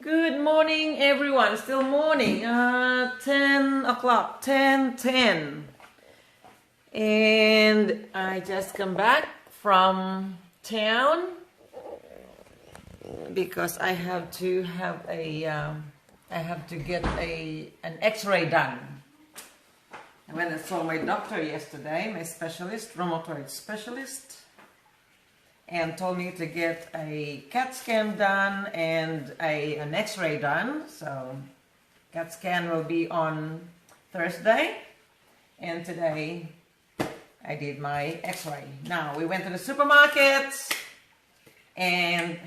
Good morning, everyone. Still morning. 10 o'clock. 10:10. And I just come back from town because I have to have get an X-ray done. I went and saw my doctor yesterday, my specialist, rheumatoid specialist, and told me to get a CAT scan done and an X-ray done. So CAT scan will be on Thursday, and today I did my X-ray. Now we went to the supermarket and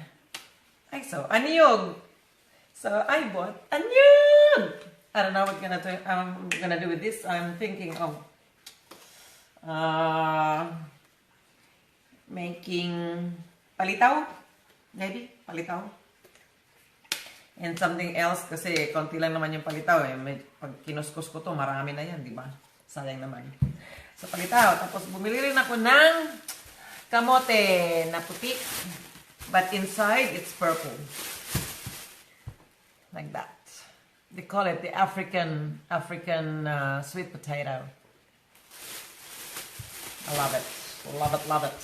I saw a niyog. So I bought a niyog. I don't know what I'm gonna do with this. I'm thinking of making palitaw, maybe palitaw, and something else kasi konti lang naman yung palitaw eh. Pag kinuskus ko to, marami na yan, di ba? Sayang naman. So palitaw, tapos bumili rin ako ng kamote na puti, but inside it's purple, like that. They call it the African sweet potato. I love it, love it.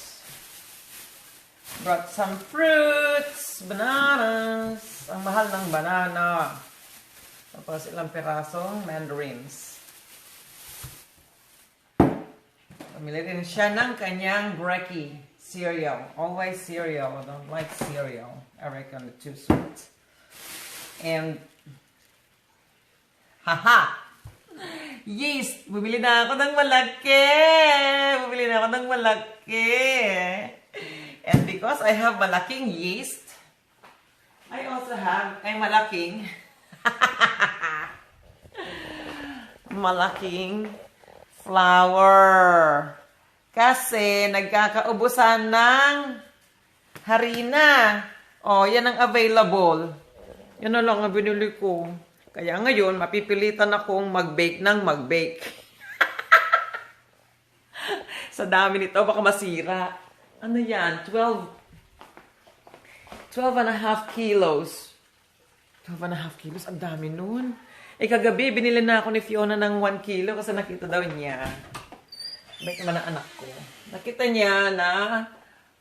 Brought some fruits, bananas. Ang mahal ng banana. Tapos ilang pirasong mandarins. Pamili rin siya ng kanyang brekkie cereal. Always cereal. I don't like cereal. I reckon it's too sweet. And haha! Yeast! Bumili na ako ng malaki! And because I have malaking yeast, I also have a malaking flour. Kasi nagkakaubusan ng harina. Oh, yan ang available. Yan na lang ang binili ko. Kaya ngayon, mapipilitan akong mag-bake ng mag-bake. Sa dami nito, baka masira. Ano yan? 12 and a half kilos. 12 and a half kilos? Ang dami nun. Eh, kagabi, binili na ako ni Fiona ng 1 kilo kasi nakita daw niya. Bait naman ang anak ko. Nakita niya na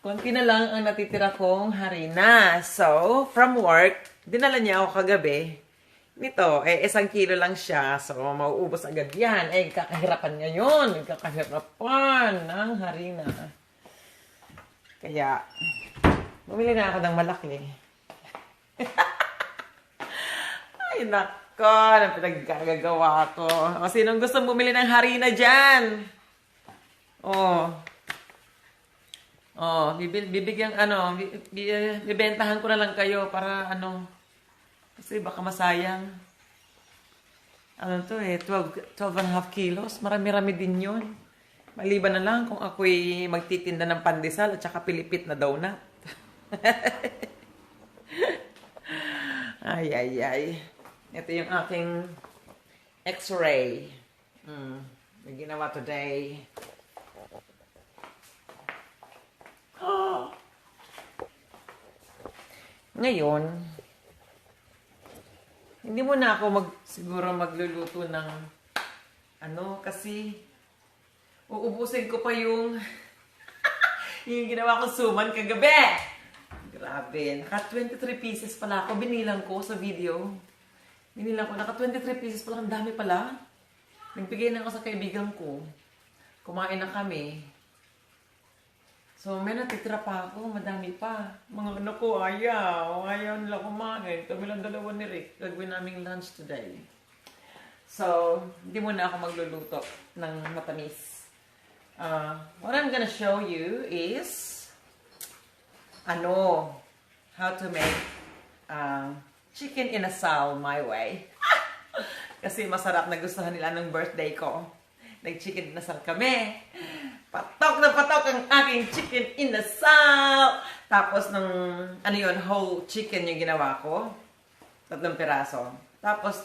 konti na lang ang natitira kong harina. So, from work, dinala niya ako kagabi. Nito, 1 kilo lang siya. So, mauubos agad yan. Kakahirapan niya yun. Kakahirapan ng harina. Kaya, bumili na ako ng malaki. Ay, nako. Anong pinaggagawa ko? O, sinong gusto bumili ng harina dyan? Bibentahan ko na lang kayo para kasi baka masayang. 12 and a half kilos. Marami-rami din yun. Maliban na lang kung ako'y magtitinda ng pandesal at saka pilipit na donut. Ay. Ito yung aking X-ray. May ginawa today. Ngayon, hindi mo na ako siguro magluluto ng kasi uubusin ko pa yung ginawa kong suman kagabi. Grabe. Naka 23 pieces pala ako. Binilang ko sa video. Naka 23 pieces pala. Ang dami pala. Nagbigay na ako sa kaibigan ko. Kumain na kami. So, may natitira pa ako. Madami pa. Mga anak ko, ayaw. Ayaw nila kumain. Kami lang dalawa ni Rick. Gagawin naming lunch today. So, hindi mo na ako magluluto ng matamis. What I'm gonna show you is how to make chicken inasal my way. Kasi masarap, nagustuhan nila ng birthday ko. Nag-chicken inasal kami. Patok na patok ang aking chicken inasal. Tapos whole chicken yung ginawa ko. 3 piraso. Tapos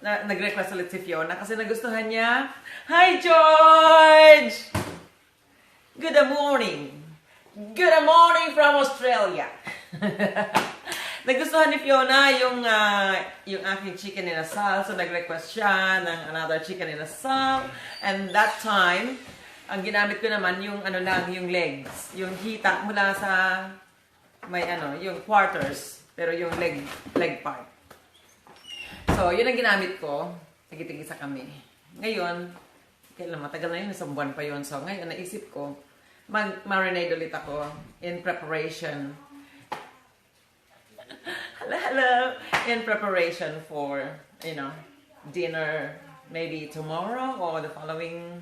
nag-request ulit si Fiona kasi nagustuhan niya. Hi, George! Good morning! Good morning from Australia! Nagustuhan ni Fiona yung aking chicken inasal. So, nag-request siya ng another chicken inasal. And that time, ang ginamit ko naman yung ano lang, yung legs. Yung hita mula sa may yung quarters. Pero yung leg part. So, yun ang ginamit ko. Tigi-tigisa kami. Ngayon, kailan matagal na yun, isang buwan pa yun. So, ngayon, naisip ko, mag-marinade ulit ako in preparation. Hello. In preparation for, dinner maybe tomorrow or the following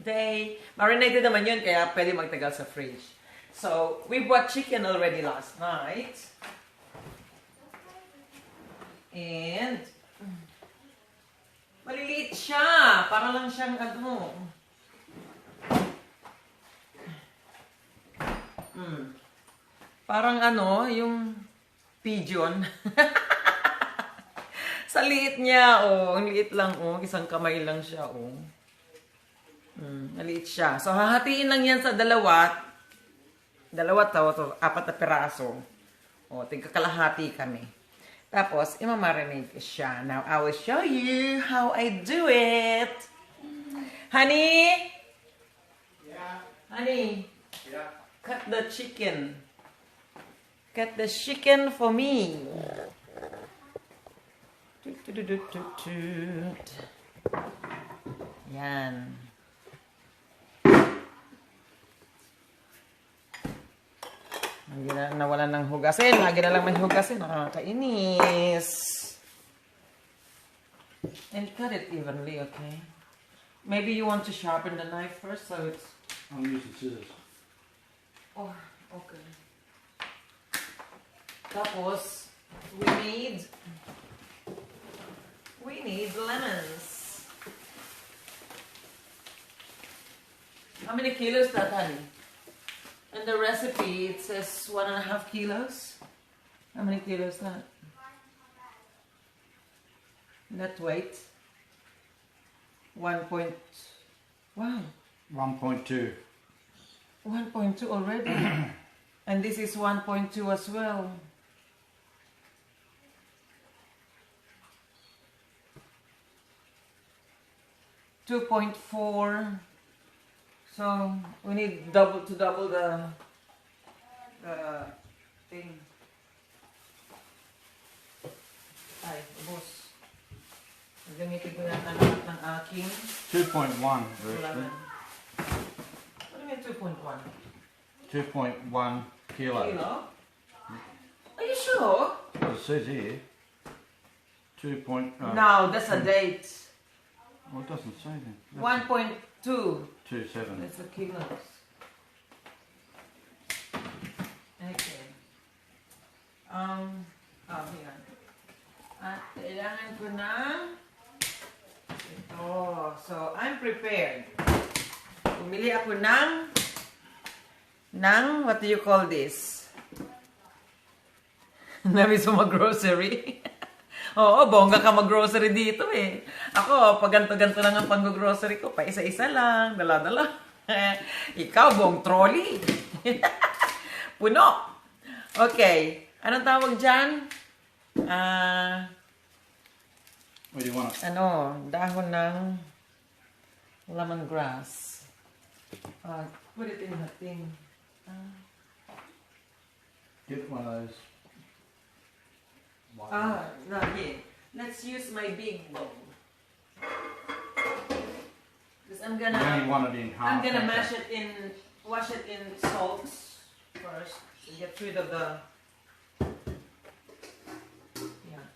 day. Marinated naman yun, kaya pwede magtagal sa fridge. So, we bought chicken already last night. And, maliliit siya. Para lang siyang parang yung pigeon. Sa liit niya, ang liit lang, isang kamay lang siya, maliit siya. So, hahatiin lang yan sa dalawa to, 4 na piraso. Tigkakalahati kami. Tapos, imamarinate ko siya. Now, I will show you how I do it. Honey? Yeah. Honey? Yeah. Cut the chicken. Cut the chicken for me. Yan. Nawalan ng hugasin. Lagi na lang may hugasin. Nakakainis. And cut it evenly, okay? Maybe you want to sharpen the knife first, so it's... I'm using scissors. Oh, okay. Tapos, we need lemons. How many kilos that, honey? In the recipe, it says 1.5 kilos. How many kilos that? That weight? 1 point... Wow. 1.2. 1.2 already. And this is 1.2 as well. $2.4. So we need double the thing. Ay, boss. Gamitin ko yata lahat ng aking 2.1. lemon. What do you mean 2.1? 2.1 kilo. Kilo? Are you sure? Well, it says here. No, that's a date. Well, it doesn't say then. 1.2. 2.7. That's the kilos. Okay. Here. At kailangan ko ng ito. So, I'm prepared. Bumili ako ng what do you call this? Namiss mo mag-grocery? Oo, bongga ka mag-grocery dito eh. Ako, pag ganto-ganto lang ang pang-grocery ko, pa isa-isa lang, dala-dala. Ikaw, buong trolley. Puno. Okay. Anong tawag dyan? What do you want? Dahon ng lemongrass. Put it in the thing. Get one of those. No, here. Let's use my big bowl. Because I'm You only want it in half. I'm gonna wash it in salt first to get rid of the. Yeah.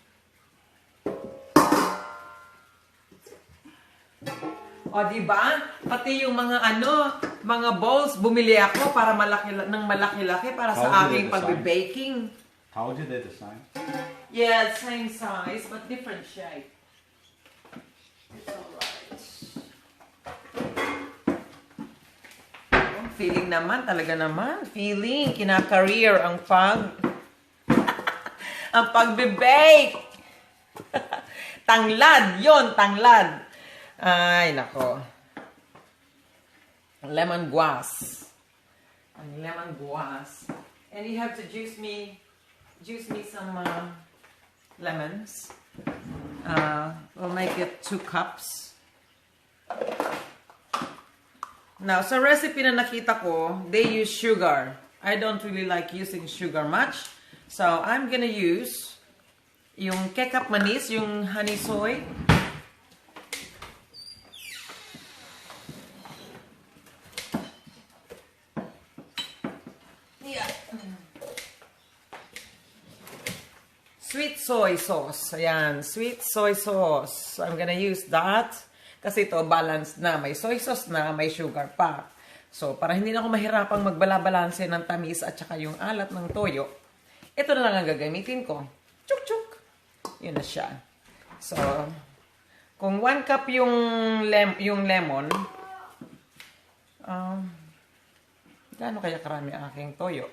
O, diba? Pati yung mga bowls, bumili ako para malaki-laki para sa aking pagbe-baking. Told you they're the same. Yeah, same size, but different shape. It's alright. Feeling naman, talaga naman. Feeling, kina-career ang ang pagbe-bake. Tanglad, yon tanglad. Ay, nako. Lemongrass. Ang lemongrass. And you have to juice me juice me some lemons. We'll make it 2 cups. Now, sa recipe na nakita ko, they use sugar. I don't really like using sugar much. So, I'm gonna use yung kecap manis, yung honey soy. Sweet soy sauce. Ayan, sweet soy sauce. So, I'm gonna use that. Kasi ito, balanced na. May soy sauce na, may sugar pa. So, para hindi na ako mahirapang magbalabalanse ng tamis at saka yung alat ng toyo, ito na lang ang gagamitin ko. Chuk-chuk. Yun na siya. So, kung 1 cup yung lemon, gaano kaya karami aking toyo?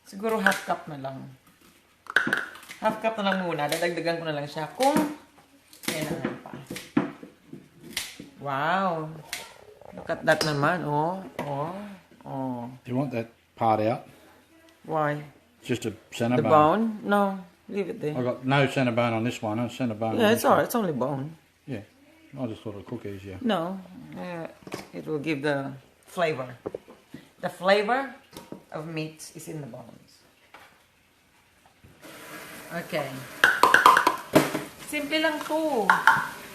Siguro half cup na lang. Half cup na lang muna. Dadagdagan ko na lang siya kung kailangan pa. Wow. Look at that naman. Oh. Do you want that part out? Why? Just a center The bone. bone? No. Leave it there. I've got no center bone on this one. Center bone. Yeah, on it's this alright. It's only bone. one. Yeah. I just thought it'd cook easier. No. It will give the flavor. The flavor of meat is in the bones. Okay. Simple lang to.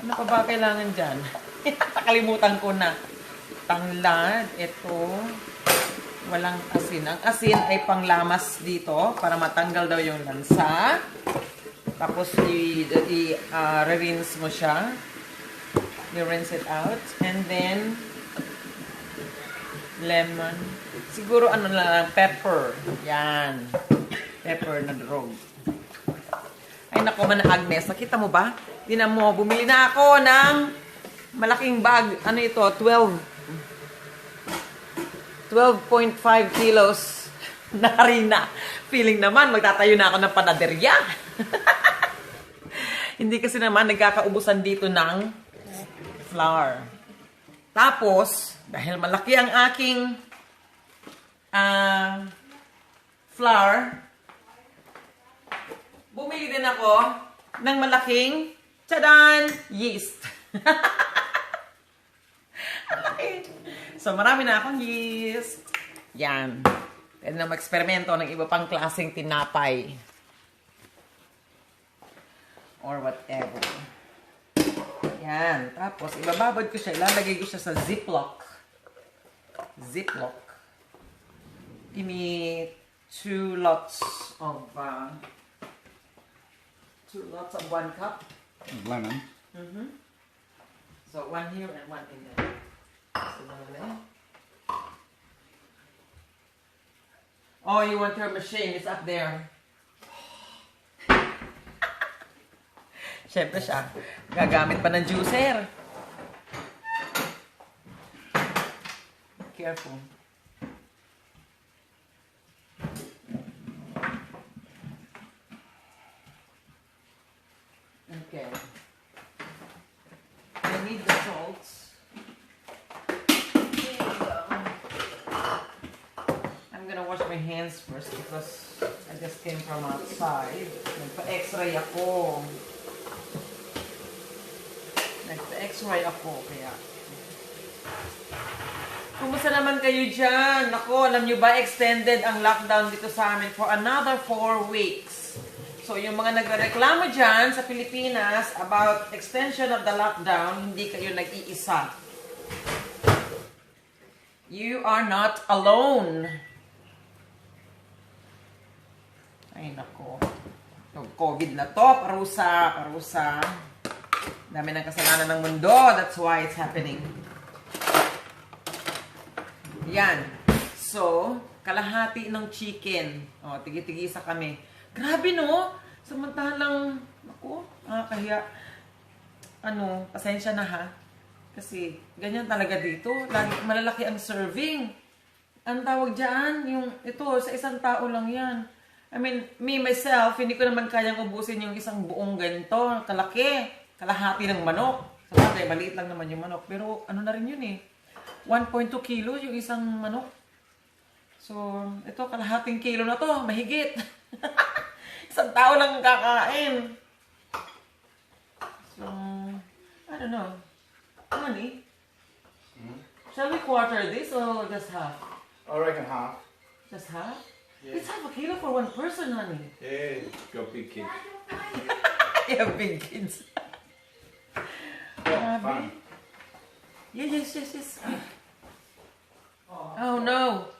Ano pa ba kailangan dyan? Nakalimutan ko na. Tanglad. Ito. Walang asin. Ang asin ay panglamas dito para matanggal daw yung lansa. Tapos i-rinse mo siya. I-rinse it out. And then lemon. Siguro ano lang, pepper. Yan. Pepper na drog. Ay nako man Agnes, nakita mo ba? Tinan mo, bumili na ako ng malaking bag. Ano ito? 12.5 kilos na harina. Feeling naman, magtatayo na ako ng panaderya. Hindi kasi naman nagkakaubusan dito ng flour. Tapos, dahil malaki ang aking flour, bumili din ako ng malaking, tadaan, yeast. Ang laki. So, marami na akong yeast. Yan. Pwede na mag-eksperimento ng iba pang klaseng tinapay. Or whatever. Yan. Tapos, ibababad ko siya. Ilalagay ko siya sa ziplock. Ziplock. Give me 2 lots of 1 cup. Lemon. So, 1 here and 1 in there. So, 1 there. Oh, you want your machine? It's up there. Siyempre siya. Gagamit pa ng juicer. Careful. Okay. I need the salts. Here you go. I'm gonna wash my hands first because I just came from outside. Nagpa-x-ray ako. Kaya. Kumusta naman kayo dyan? Nako, alam nyo ba, extended ang lockdown dito sa amin for another 4 weeks. So, yung mga nagrereklamo dyan sa Pilipinas about extension of the lockdown, hindi kayo nag-iisa. You are not alone. Ay, nako. Yung COVID na to, parusa. Dami ng kasalanan ng mundo. That's why it's happening. Yan. So, kalahati ng chicken. O, tigi-tigisa kami. Grabe, no? Samantalang, ako, kaya, pasensya na ha. Kasi, ganyan talaga dito. Malalaki ang serving. Ang tawag dyan, ito, sa isang tao lang yan. I mean, me, myself, hindi ko naman kayang ubusin yung isang buong ganito. Kalaki. Kalahati ng manok. Sabagay, maliit lang naman yung manok. Pero, na rin yun eh. 1.2 kilo yung isang manok. So, ito, kalahating kilo na to. Mahigit. Isang tao lang kakain. So, I don't know. Honey, shall we quarter this or just half? I reckon half. Just half? Yeah. It's half a kilo for one person, honey. Yeah, got big kids. You have big kids. Fun. Yes. Oh no.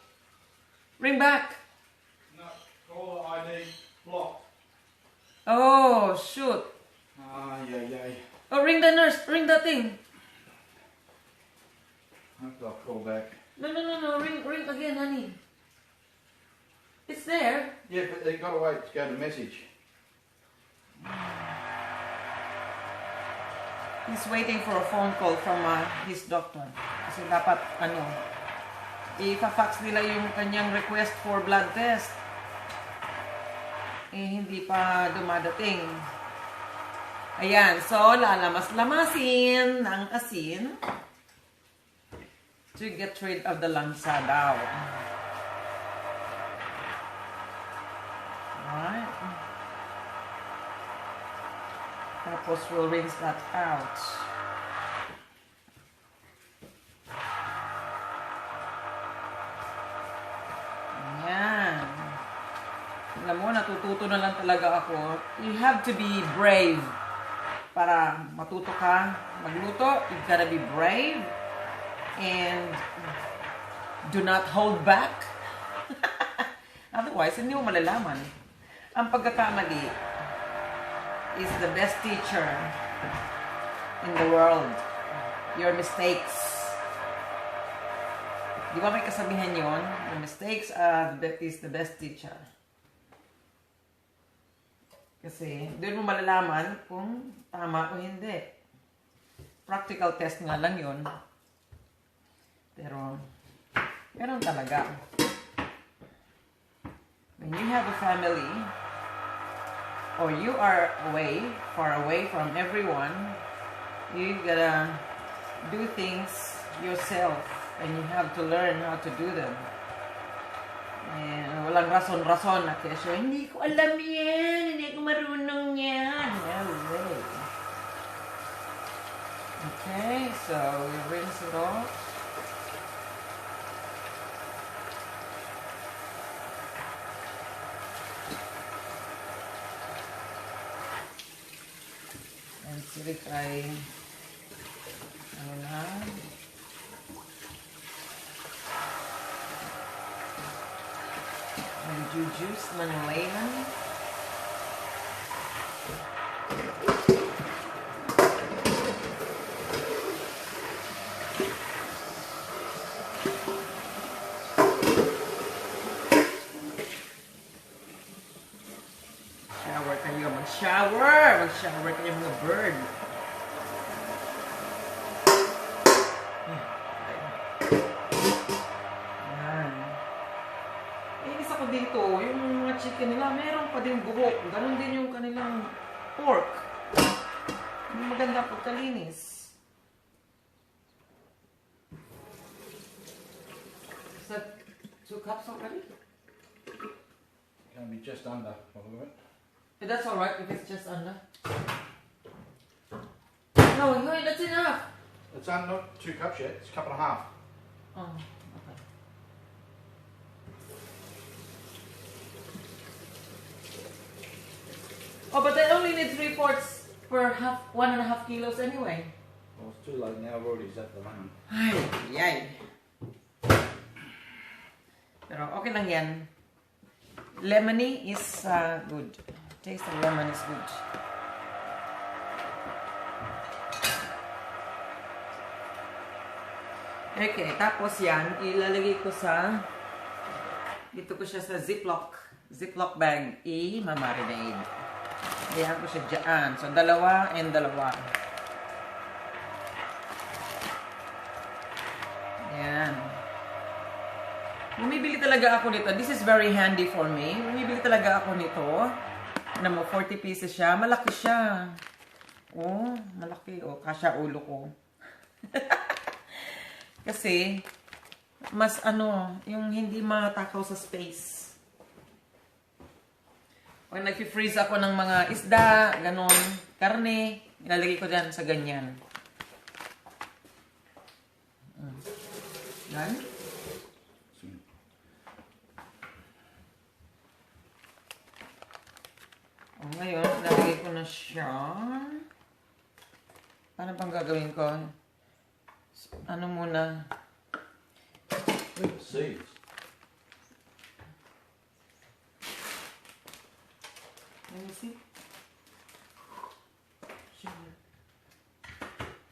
Ring back. No, call the ID block. Oh, shoot. Yeah. Oh, ring the nurse. Ring the thing. I'll call back. No. Ring again, honey. It's there. Yeah, but they got to wait to go to message. He's waiting for a phone call from his doctor. Kasi dapat, ipa-fax nila yung kanyang request for blood test. Hindi pa dumadating. Ayan, so lalamas-lamasin ng asin to get rid of the lansa daw. Alright. Tapos we'll rinse that out. Ayan. Alam mo, natututo na lang talaga ako. You have to be brave. Para matuto ka magluto, you gotta be brave. And do not hold back. Otherwise, hindi mo malalaman. Ang pagkakamali is the best teacher in the world. Your mistakes. Di ba may kasabihan yon? The mistakes is the best teacher. Kasi doon mo malalaman kung tama o hindi. Practical test nga lang yon. Pero, meron talaga. When you have a family, or you are far away from everyone, you gotta do things yourself and you have to learn how to do them. And walang rason-rason na kesyo, hindi ko alam yan, hindi ko marunong yan. No way. Okay, so we rinse it off. Silik ay juice ng lemon. Mag-shower kayo mga bird. Yan. Isa ko dito, yung mga chicken nila, meron pa din buhok. Ganon din yung kanilang pork. Maganda pagkalinis. Is that 2 cups already? Can be just under a little bit. That's alright if it's just under. No, that's enough. It's not 2 cups yet, it's a cup and a half. Oh, okay. Oh, but I only need 3/4 per 1.5 kilos anyway. Well, it's too late now, I've already zapped the lemon. Ay. Pero okay lang yan. Lemony is good. Taste of lemon is good. Okay, tapos yan, ilalagay ko sa, dito ko siya sa ziplock bag, i-marinade. Ayan ko siya dyan. So, 2 and 2. Ayan. Bumibili talaga ako nito. This is very handy for me. Bumibili talaga ako nito. Na mo, 40 pieces siya. Malaki siya. Oh, malaki. Oh, kasya ulo ko. Kasi, mas yung hindi matakaw sa space. O When nag-freeze ako ng mga isda, ganon, karne, ilalagay ko dyan sa ganyan. Yan. O, ngayon, ilalagay ko na siya. Ano bang gagawin ko? Ano muna? Look at the seeds. Let me see.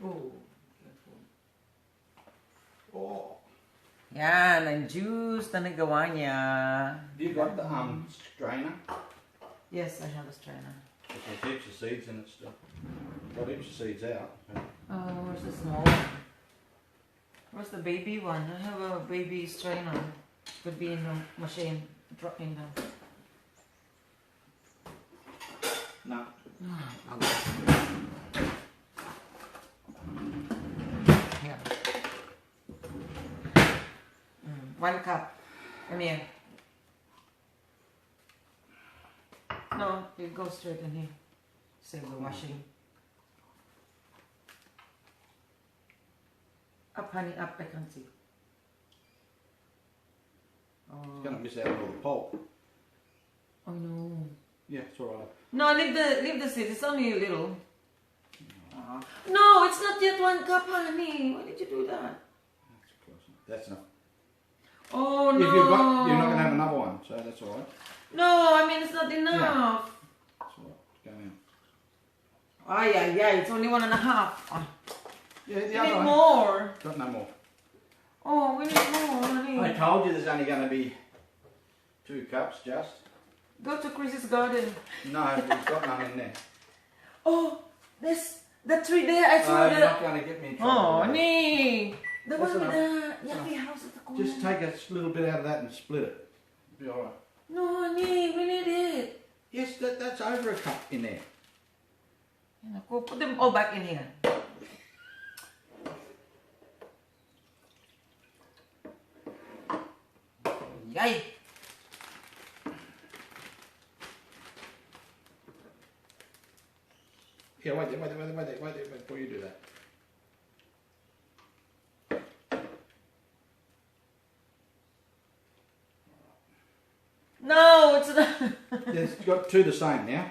Oh, careful. Oh. Yan, ang juice na nagawa niya. You got the strainer? Yes, I have a strainer. There's heaps of seeds in it still. Got heaps of seeds out. Oh, where's the small one? Where's the baby one? I have a baby strainer. Could be in the machine. Drop in the... No. Here. 1 cup. Come here. No, you go straight in here. Save the washing. Up, honey, up. I can't see. It's Oh, going to miss out all the pulp. oh no. Yeah, it's alright. No, leave the seeds. It's only a little. No, it's not yet 1 cup, honey. Why did you do that? That's close enough. That's enough. Oh no. If you're not going to have another one, so that's alright. No, I mean it's not enough. That's alright. It's going out. Yeah. It's only 1.5. Yeah, the We other need one. more. Got no more. Oh, we need more, honey. I told you there's only going to be 2 cups just. Go to Chris's garden. No, we've got none in there. Oh, there's the tree there. I saw You're that. not going to get me in trouble. Oh, with that. nee. The That's one with enough. the yucky house at the corner. Just take a little bit out of that and split it. It'll be alright. No, honey, we need it. Yes, that's over a cup in there. Go put them all back in here. Yay. Yeah, wait there before you do that. No, it's not. There's got 2 the same now.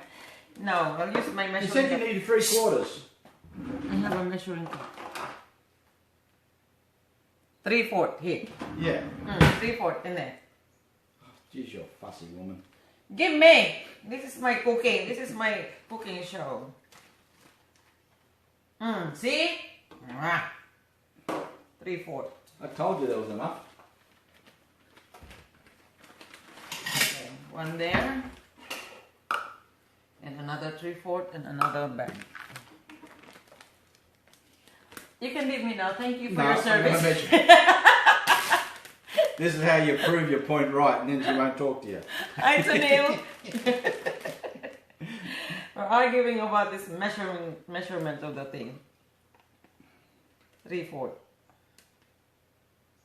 No, I'll use my You measuring said you cup. needed 3/4. I have a measuring cup. 3/4 here. Yeah. 3/4 in there. Geez, you're a fussy woman. Give me. This is my cooking. This is my cooking show. See? 3/4. I told you there was enough. Okay, 1 there. And another 3/4 and another bag. You can leave me now. Thank you for your I'm service. gonna measure. This is how you prove your point right, and then she won't talk to you. Hi, Sunil. We're arguing about this measurement of the thing. 3/4.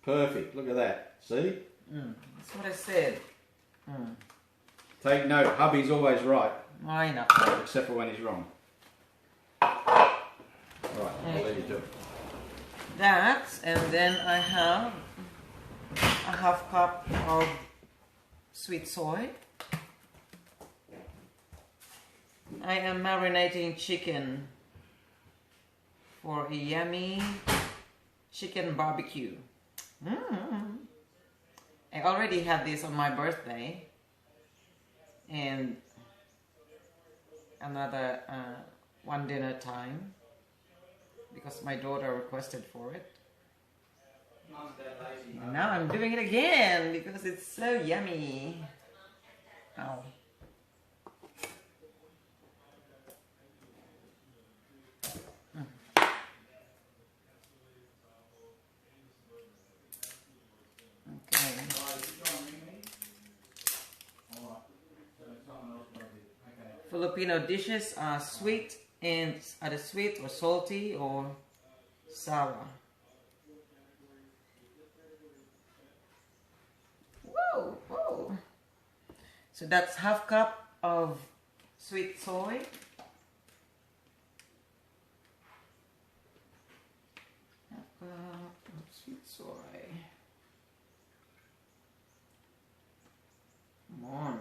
Perfect. Look at that. See? That's what I said. Take note. Hubby's always right, Why not? except for when he's wrong. Right, I'll let you do it. That, and then I have a 1/2 cup of sweet soy. I am marinating chicken for a yummy chicken barbecue. I already had this on my birthday, and another one dinner time because my daughter requested for it. And now I'm doing it again because it's so yummy. Ow. Okay. Filipino dishes are sweet and either sweet or salty or sour. Whoa, whoa. So that's 1/2 cup of sweet soy. Half cup of sweet soy. Come on.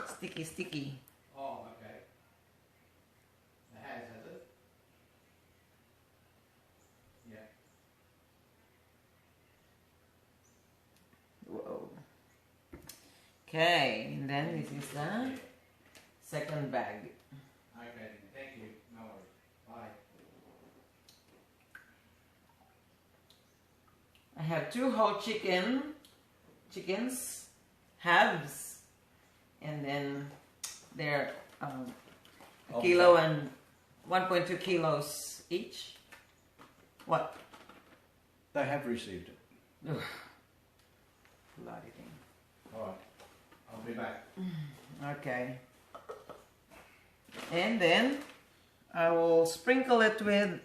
Sticky, sticky. Oh, okay. It has it? Yeah. Whoa. Okay, and then this is the second bag. Okay, thank you. No worries. Bye. I have 2 whole chickens, halves, and then they're a kilo and 1.2 kilos each. What? They have received it. Ugh. Bloody thing. Alright. I'll be back. Okay. And then I will sprinkle it with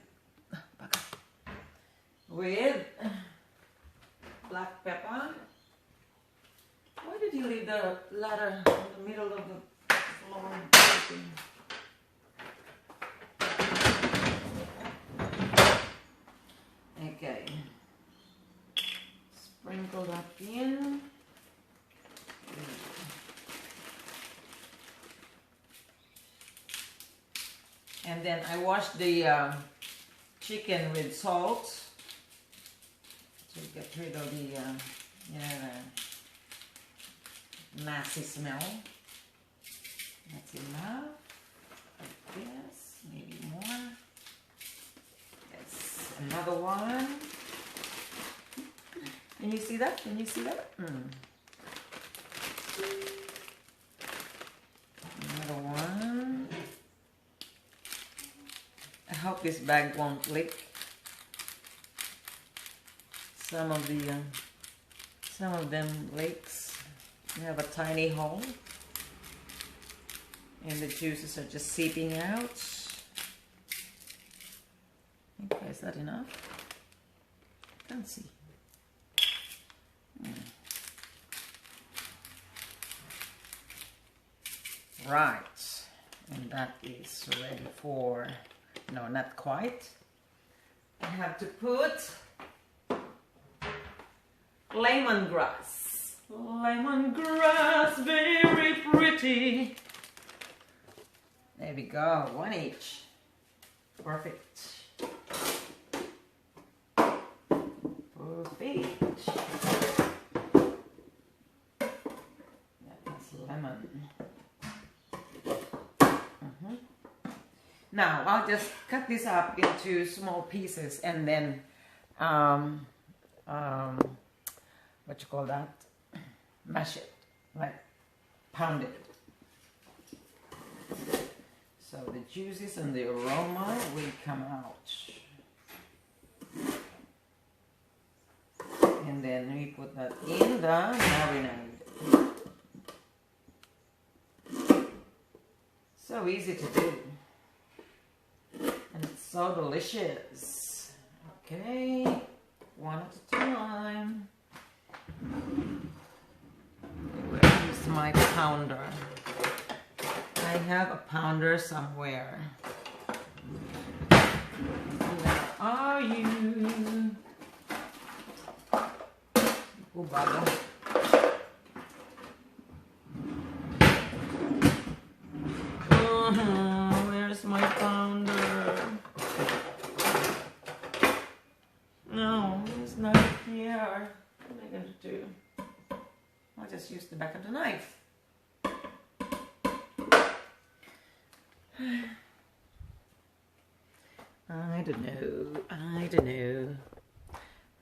black pepper. Why did you leave the ladder in the middle of the floor? Okay. Sprinkle that in. And then I wash the chicken with salt to get rid of the, the nasty smell. That's enough, I guess. Maybe more. Yes, another one. Can you see that? Can you see that? Another one. I hope this bag won't leak. Some of them leaks. You have a tiny hole, and the juices are just seeping out. Okay, is that enough? I can't see. Right, and that is ready for, no, not quite. I have to put lemongrass. Lemongrass, very pretty. There we go, 1 each. Perfect. Perfect. That's lemon. Now I'll just cut this up into small pieces and then what you call that? Mash it, like pound it. So the juices and the aroma will come out. And then we put that in the marinade. So easy to do. And it's so delicious. Okay, one at a time. Where is my pounder? I have a pounder somewhere. Where are you? Oh, bother. Where's my pounder? No, it's not here. What am I going to do? I'll just use the back of the knife. I don't know.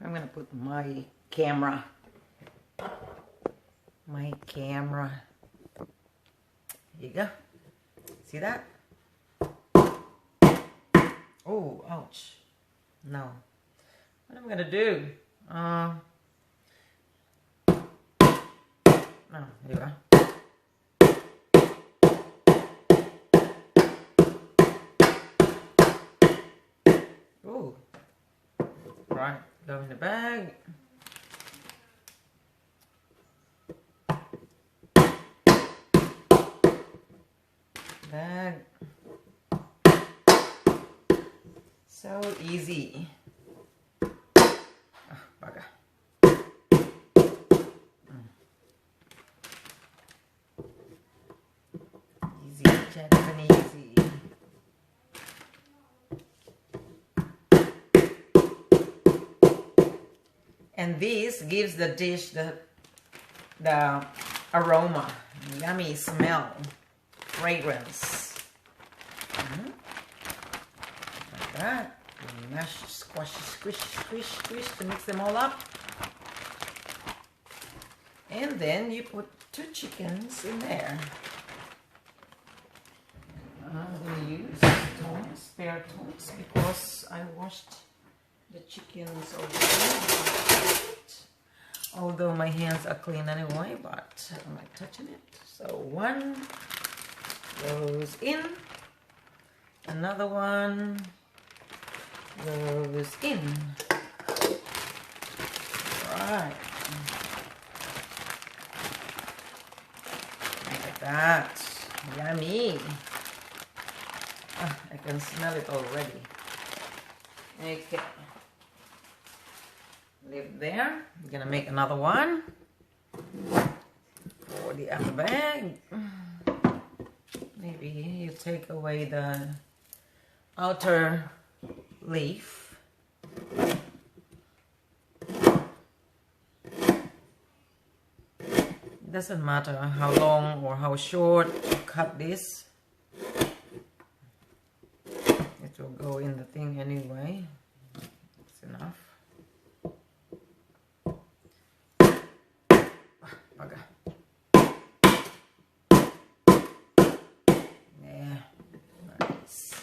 I'm going to put my camera. Here you go. See that? Oh, ouch. No. What am I gonna do? No, here you go. Oh. Right, go in the bag. bag. So easy. Ah, bugger. Easy, Japanese. And this gives the dish the aroma, yummy smell, fragrance. Like that. You mash, squash, squish, squish, squish to mix them all up. And then you put 2 chickens in there. I'm going to use tongs, spare tongs, because I washed the chickens already. Although my hands are clean anyway, but I don't like touching it. So 1 goes in, another one goes in. Right. Like that. Yummy. Ah, I can smell it already. Okay. Leave there. I'm gonna make another one for the other bag. Maybe you take away the outer leaf. It doesn't matter how long or how short you cut this. It will go in the thing anyway. It's enough. Bugger. Yeah, nice.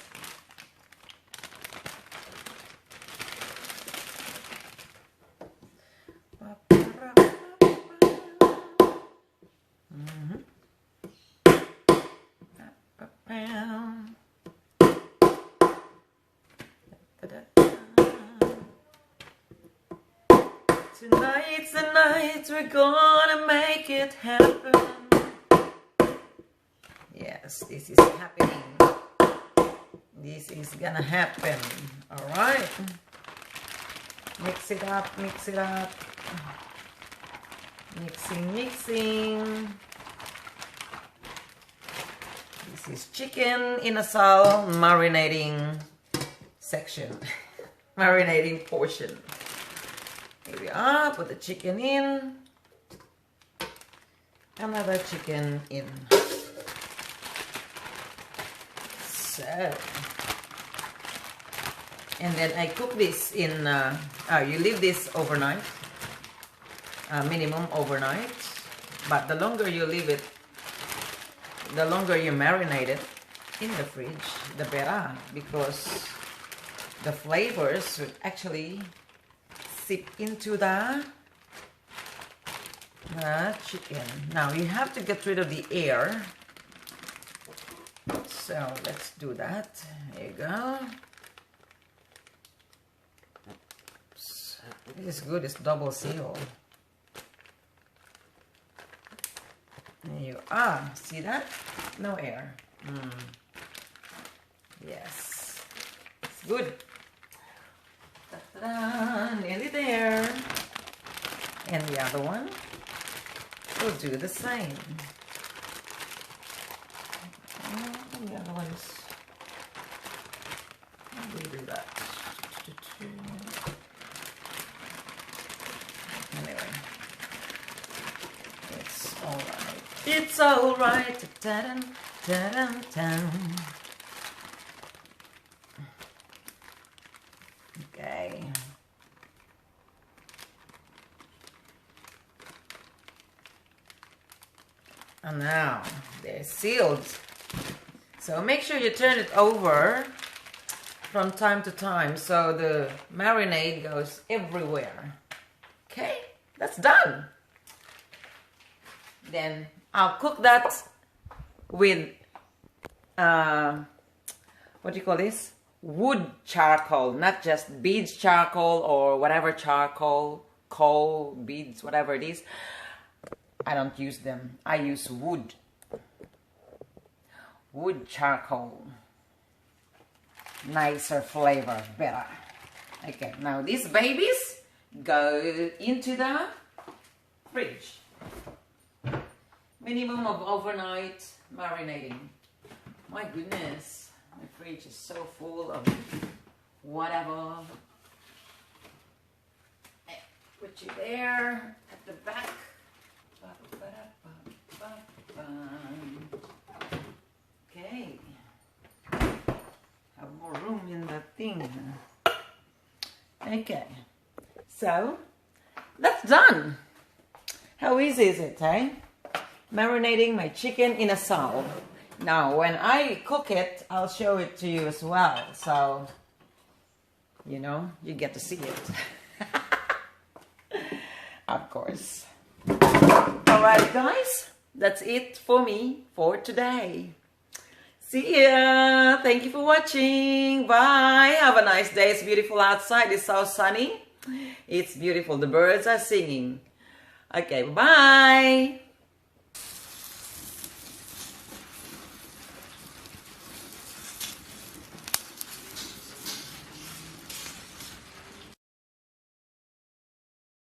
Tonight's the night we're gonna make it happen. Yes, this is happening. This is gonna happen. Alright. Mix it up, mix it up. Mixing, mixing. This is chicken INASAL marinating section. Marinating portion. Here we are, put the chicken in. Another chicken in. So, and then I cook this in, you leave this overnight, minimum overnight, but the longer you leave it, the longer you marinate it in the fridge, the better, because the flavors would actually sip into the chicken. Now you have to get rid of the air. So let's do that. There you go. Oops. This is good. It's double seal. There you are. See that? No air. Yes. It's good. Ta-da! Nearly there. And the other one will do the same. And the other one is, how do we do that? Anyway, it's alright. It's alright. Ta-da, ta-da, ta-da. Okay. And now they're sealed. So make sure you turn it over from time to time so the marinade goes everywhere. Okay, that's done. Then I'll cook that with what do you call this? Wood charcoal, not just beads charcoal or whatever charcoal, coal, beads, whatever it is. I don't use them. I use wood. wood charcoal. Nicer flavor, better. Okay, now these babies go into the fridge. Minimum of overnight marinating. My goodness, my fridge is so full of whatever. Put you there at the back. Okay. Have more room in the thing. Okay. So, that's done. How easy is it, eh? Marinating my chicken in INASAL. Now, when I cook it, I'll show it to you as well. So, you know, you get to see it. Of course. Alright, guys. That's it for me for today. See ya. Thank you for watching. Bye. Have a nice day. It's beautiful outside. It's so sunny. It's beautiful. The birds are singing. Okay, bye.